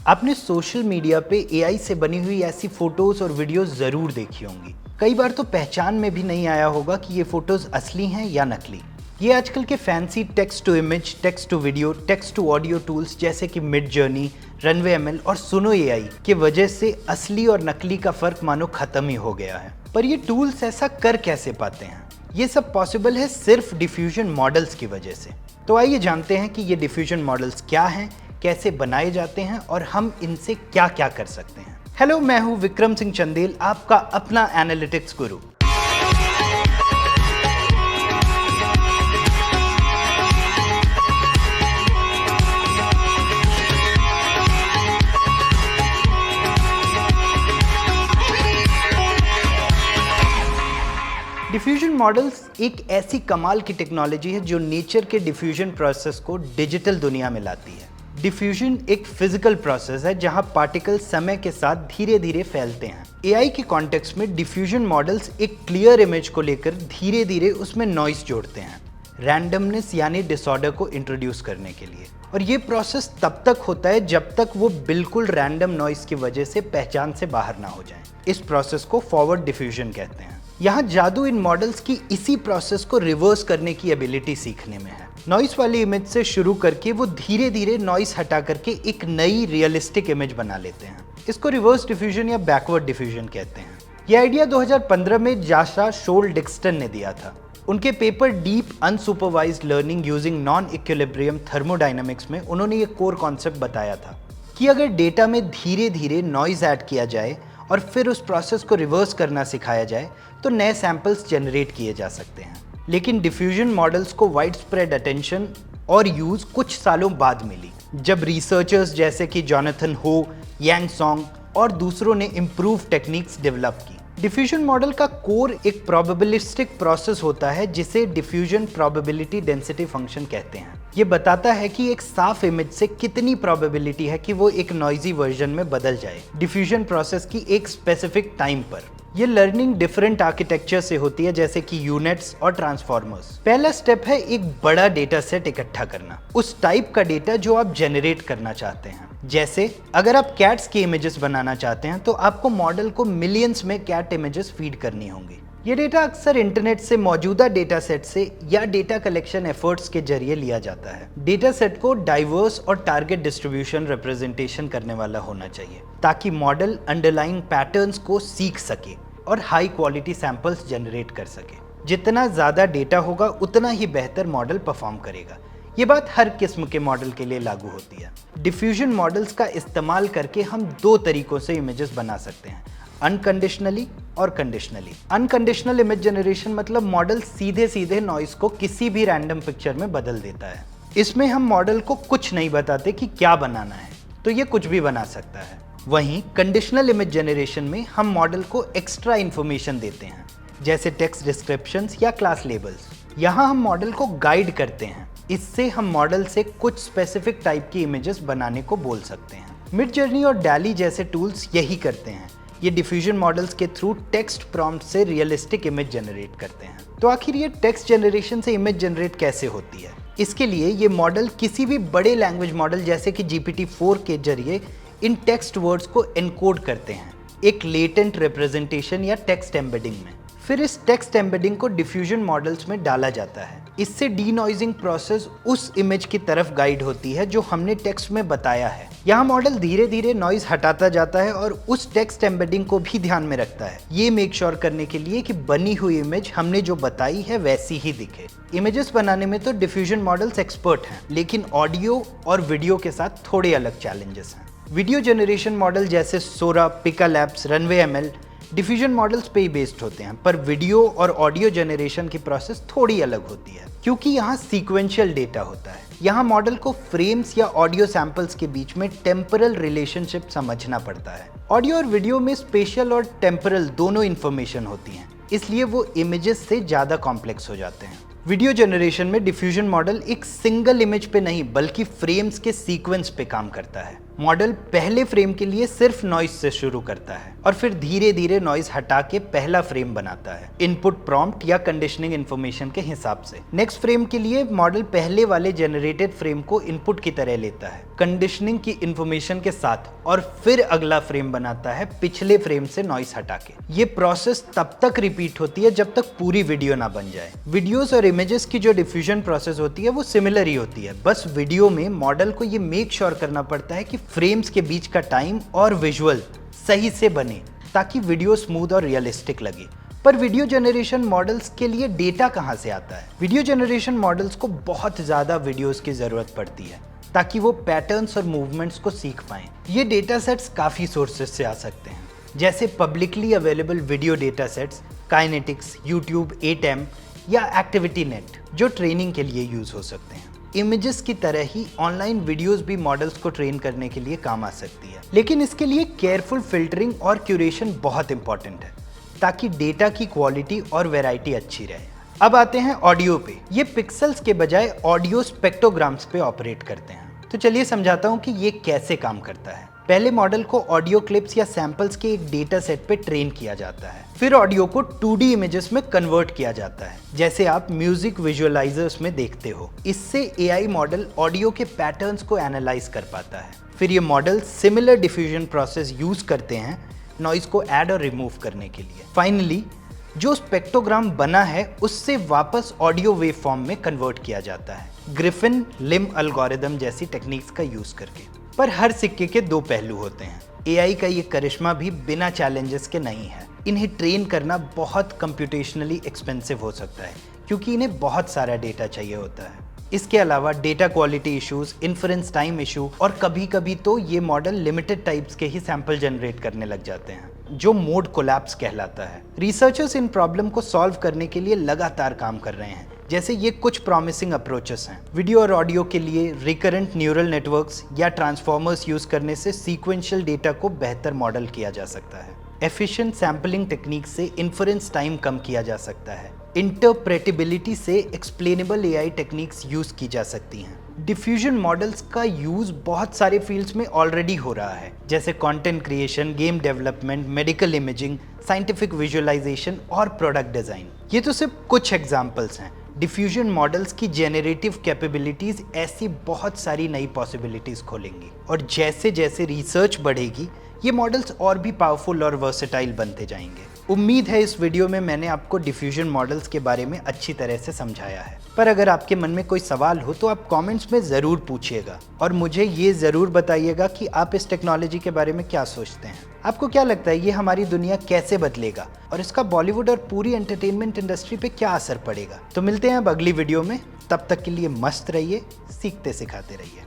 आपने social media पे AI से बनी हुई ऐसी फोटोज और वीडियोस जरूर देखी होंगी। कई बार तो पहचान में भी नहीं आया होगा कि ये फोटोज असली हैं या नकली। ये आजकल के fancy text to image, text to video, text to audio tools जैसे कि मिडजर्नी, रनवे एमएल और सुनो एआई के वजह से असली और नकली का फर्क मानो खत्म ही हो गया है। पर ये टूल्स ऐसा कर कैसे पाते हैं? ये सब पॉसिबल है सिर्फ डिफ्यूजन मॉडल्स की वजह से। तो आइए जानते हैं कि ये डिफ्यूजन मॉडल्स क्या हैं, कैसे बनाए जाते हैं और हम इनसे क्या क्या कर सकते हैं। हेलो, मैं हूं विक्रम सिंह चंदेल, आपका अपना एनालिटिक्स गुरु। डिफ्यूजन मॉडल्स एक ऐसी कमाल की टेक्नोलॉजी है जो नेचर के डिफ्यूजन प्रोसेस को डिजिटल दुनिया में लाती है। डिफ्यूजन एक फिजिकल प्रोसेस है जहां पार्टिकल समय के साथ धीरे धीरे फैलते हैं। एआई के कॉन्टेक्स्ट में डिफ्यूजन मॉडल्स एक क्लियर इमेज को लेकर धीरे धीरे उसमें नॉइस जोड़ते हैं, रैंडमनेस यानी डिसऑर्डर को इंट्रोड्यूस करने के लिए। और ये प्रोसेस तब तक होता है जब तक वो बिल्कुल रैंडम नॉइस की वजह से पहचान से बाहर ना हो जाए। इस प्रोसेस को फॉरवर्ड डिफ्यूजन कहते हैं। यहाँ जादू इन मॉडल्स की इसी प्रोसेस को रिवर्स करने की एबिलिटी सीखने में है। नॉइस वाली इमेज से शुरू करके वो धीरे धीरे नॉइस हटा करके एक नई रियलिस्टिक इमेज बना लेते हैं। इसको रिवर्स डिफ्यूजन या बैकवर्ड डिफ्यूजन कहते हैं। ये आइडिया 2015 में जाशा शोल डिक्सटन ने दिया था। उनके paper deep unsupervised learning using non equilibrium thermodynamics में उन्होंने ये कोर कॉन्सेप्ट बताया था कि अगर डेटा में धीरे धीरे नॉइज ऐड किया जाए और फिर उस प्रोसेस को रिवर्स करना सिखाया जाए तो नए सैंपल्स जनरेट किए जा सकते हैं। लेकिन डिफ्यूजन मॉडल्स को वाइड स्प्रेड अटेंशन और यूज कुछ सालों बाद मिली, जब रिसर्चर्स जैसे कि जॉनथन हो, यांग सॉन्ग और दूसरों ने इम्प्रूव टेक्निक्स डेवलप की। डिफ्यूजन मॉडल का कोर एक प्रोबेबिलिस्टिक प्रोसेस होता है जिसे डिफ्यूजन प्रोबेबिलिटी डेंसिटी फंक्शन कहते हैं। ये बताता है कि एक साफ इमेज से कितनी प्रोबेबिलिटी है कि वो एक नॉइजी वर्जन में बदल जाए डिफ्यूजन प्रोसेस की एक स्पेसिफिक टाइम पर। ये लर्निंग डिफरेंट आर्किटेक्चर से होती है जैसे कि यूनिट्स और ट्रांसफॉर्मर्स। पहला स्टेप है एक बड़ा डेटा सेट इकट्ठा करना, उस टाइप का डेटा जो आप जनरेट करना चाहते हैं। जैसे अगर आप कैट्स की इमेजेस बनाना चाहते हैं तो आपको मॉडल को मिलियंस में कैट इमेजेस फीड करनी होंगी। ये डेटा अक्सर इंटरनेट से मौजूदा डेटा सेट से या डेटा कलेक्शन एफर्ट्स के जरिए लिया जाता है। डेटा सेट को डाइवर्स और टारगेट डिस्ट्रीब्यूशन रिप्रेजेंटेशन करने वाला होना चाहिए ताकि मॉडल अंडरलाइंग पैटर्न्स को सीख सके और हाई क्वालिटी सैंपल्स जनरेट कर सके। जितना ज़्यादा डेटा होगा उतना ही बेहतर मॉडल परफॉर्म करेगा। ये बात हर किस्म के मॉडल के लिए लागू होती है। डिफ्यूजन मॉडल्स का इस्तेमाल करके हम दो तरीकों से इमेजेस बना सकते हैं, अनकंडीशनली और कंडीशनली। अनकंडीशनल इमेज जनरेशन मतलब मॉडल सीधे सीधे नॉइस को किसी भी रैंडम पिक्चर में बदल देता है। इसमें हम मॉडल को कुछ नहीं बताते कि क्या बनाना है, तो ये कुछ भी बना सकता है। वहीं कंडीशनल इमेज जनरेशन में हम मॉडल को एक्स्ट्रा इन्फॉर्मेशन देते हैं जैसे टेक्स्ट डिस्क्रिप्शंस या क्लास लेबल्स। यहाँ हम मॉडल को गाइड करते हैं। इससे हम मॉडल से कुछ स्पेसिफिक टाइप की इमेजेस बनाने को बोल सकते हैं। मिडजर्नी और डैली जैसे टूल्स यही करते हैं। ये डिफ्यूजन मॉडल्स के थ्रू टेक्स्ट प्रॉम्प्ट से रियलिस्टिक इमेज जनरेट करते हैं। तो आखिर ये टेक्स्ट जनरेशन से इमेज जनरेट कैसे होती है? इसके लिए ये मॉडल किसी भी बड़े लैंग्वेज मॉडल जैसे कि GPT-4 के जरिए इन टेक्स्ट वर्ड्स को एनकोड करते हैं एक लेटेंट रिप्रेजेंटेशन या टेक्स्ट एम्बेडिंग में। फिर इस टेक्स्ट एम्बेडिंग को डिफ्यूजन मॉडल्स में डाला जाता है। इससे डीनॉइजिंग प्रोसेस उस इमेज की तरफ गाइड होती है जो हमने टेक्स्ट में बताया है। यहाँ मॉडल धीरे धीरे नॉइज हटाता जाता है और उस टेक्स्ट एम्बेडिंग को भी ध्यान में रखता है, ये मेक श्योर करने के लिए कि बनी हुई इमेज हमने जो बताई है वैसी ही दिखे। इमेजेस बनाने में तो डिफ्यूजन मॉडल्स एक्सपर्ट हैं, लेकिन ऑडियो और वीडियो के साथ थोड़े अलग चैलेंजेस हैं। वीडियो जनरेशन मॉडल जैसे Sora, Pika Labs, Runway ML diffusion models पे ही बेस्ड होते हैं, पर वीडियो और ऑडियो जनरेशन की प्रोसेस थोड़ी अलग होती है क्योंकि यहाँ सीक्वेंशियल डेटा होता है। यहाँ मॉडल को फ्रेम्स या ऑडियो सैंपल्स के बीच में टेम्परल रिलेशनशिप समझना पड़ता है। ऑडियो और वीडियो में स्पेशल और टेम्परल दोनों इन्फॉर्मेशन होती हैं, इसलिए वो इमेजेस से ज़्यादा कॉम्प्लेक्स हो जाते हैं। वीडियो जनरेशन में डिफ्यूजन मॉडल एक सिंगल इमेज पे नहीं बल्कि फ्रेम्स के सीक्वेंस पे काम करता है। मॉडल पहले फ्रेम के लिए सिर्फ नॉइज से शुरू करता है और फिर धीरे धीरे नॉइज हटा के पहला फ्रेम बनाता है इनपुट प्रॉम्प्ट या कंडीशनिंग इंफॉर्मेशन के हिसाब से। नेक्स्ट फ्रेम के लिए मॉडल पहले वाले जनरेटेड फ्रेम को इनपुट की तरह लेता है कंडीशनिंग की इंफॉर्मेशन के साथ और फिर अगला फ्रेम बनाता है पिछले फ्रेम से नॉइज हटा के। ये प्रोसेस तब तक रिपीट होती है जब तक पूरी वीडियो ना बन जाए। वीडियोस और इमेजेस की जो डिफ्यूजन प्रोसेस होती है वो सिमिलर ही होती है, बस वीडियो में मॉडल को ये मेक श्योर करना पड़ता है कि फ्रेम्स के बीच का टाइम और विजुअल सही से बने ताकि वीडियो स्मूथ और रियलिस्टिक लगे। पर वीडियो जनरेशन मॉडल्स के लिए डेटा कहाँ से आता है? वीडियो जनरेशन मॉडल्स को बहुत ज़्यादा वीडियोस की ज़रूरत पड़ती है ताकि वो पैटर्न्स और मूवमेंट्स को सीख पाएं। ये डेटा सेट्स काफ़ी सोर्सेस से आ सकते हैं, जैसे publicly available video data sets, Kinetics, YouTube, एटेम या एक्टिविटी नेट जो ट्रेनिंग के लिए यूज़ हो सकते हैं। इमेजेस की तरह ही ऑनलाइन वीडियोस भी मॉडल्स को ट्रेन करने के लिए काम आ सकती है, लेकिन इसके लिए केयरफुल फिल्टरिंग और क्यूरेशन बहुत इंपॉर्टेंट है ताकि डेटा की क्वालिटी और वैरायटी अच्छी रहे। अब आते हैं ऑडियो पे। ये पिक्सेल्स के बजाय ऑडियो स्पेक्ट्रोग्राम्स पे ऑपरेट करते हैं। तो चलिए समझाता हूँ कि ये कैसे काम करता है। पहले मॉडल को ऑडियो क्लिप्स या सैंपल्स के एक डेटा सेट पे ट्रेन किया जाता है, फिर ऑडियो को 2D इमेजेस में कन्वर्ट किया जाता है, जैसे आप म्यूजिक विजुअलाइजर्स में देखते हो। इससे एआई मॉडल ऑडियो के पैटर्न्स को एनालाइज कर पाता है। फिर ये model similar diffusion process use करते हैं नॉइज को ऐड और रिमूव करने के लिए। फाइनली जो स्पेक्ट्रोग्राम बना है उससे वापस ऑडियो वेव फॉर्म में कन्वर्ट किया जाता है ग्रिफिन लिम एल्गोरिदम जैसी टेक्निक्स का यूज करके। पर हर सिक्के के दो पहलू होते हैं। एआई का ये करिश्मा भी बिना चैलेंजेस के नहीं है। इन्हें ट्रेन करना बहुत कंप्यूटेशनली एक्सपेंसिव हो सकता है क्योंकि इन्हें बहुत सारा डेटा चाहिए होता है। इसके अलावा data quality issues, inference time issue और कभी कभी तो ये मॉडल लिमिटेड टाइप्स के ही सैंपल जनरेट करने लग जाते हैं जो मोड कोलैप्स कहलाता है। रिसर्चर्स इन प्रॉब्लम को सॉल्व करने के लिए लगातार काम कर रहे हैं, जैसे ये कुछ प्रॉमिसिंग अप्रोचेस हैं। वीडियो और ऑडियो के लिए रिकरेंट न्यूरल नेटवर्क्स या ट्रांसफॉर्मर्स यूज करने से सीक्वेंशियल डेटा को बेहतर मॉडल किया जा सकता है। एफिशिएंट सैम्पलिंग टेक्निक से इन्फरेंस टाइम कम किया जा सकता है। इंटरप्रेटेबिलिटी से एक्सप्लेनेबल एआई टेक्निक्स यूज की जा सकती हैं। डिफ्यूजन मॉडल्स का यूज बहुत सारे फील्ड्स में ऑलरेडी हो रहा है, जैसे content creation, game development, medical imaging, scientific visualisation और प्रोडक्ट डिजाइन। ये तो सिर्फ कुछ एग्जांपल्स हैं। डिफ्यूजन मॉडल्स की जेनरेटिव कैपेबिलिटीज ऐसी बहुत सारी नई पॉसिबिलिटीज खोलेंगी और जैसे जैसे रिसर्च बढ़ेगी ये मॉडल्स और भी पावरफुल और वर्सेटाइल बनते जाएंगे। उम्मीद है इस वीडियो में मैंने आपको डिफ्यूजन मॉडल्स के बारे में अच्छी तरह से समझाया है। पर अगर आपके मन में कोई सवाल हो तो आप कमेंट्स में ज़रूर पूछिएगा और मुझे ये ज़रूर बताइएगा कि आप इस टेक्नोलॉजी के बारे में क्या सोचते हैं। आपको क्या लगता है ये हमारी दुनिया कैसे बदलेगा और इसका बॉलीवुड और पूरी एंटरटेनमेंट इंडस्ट्री पे क्या असर पड़ेगा। तो मिलते हैं अब अगली वीडियो में, तब तक के लिए मस्त रहिए, सीखते सिखाते रहिए।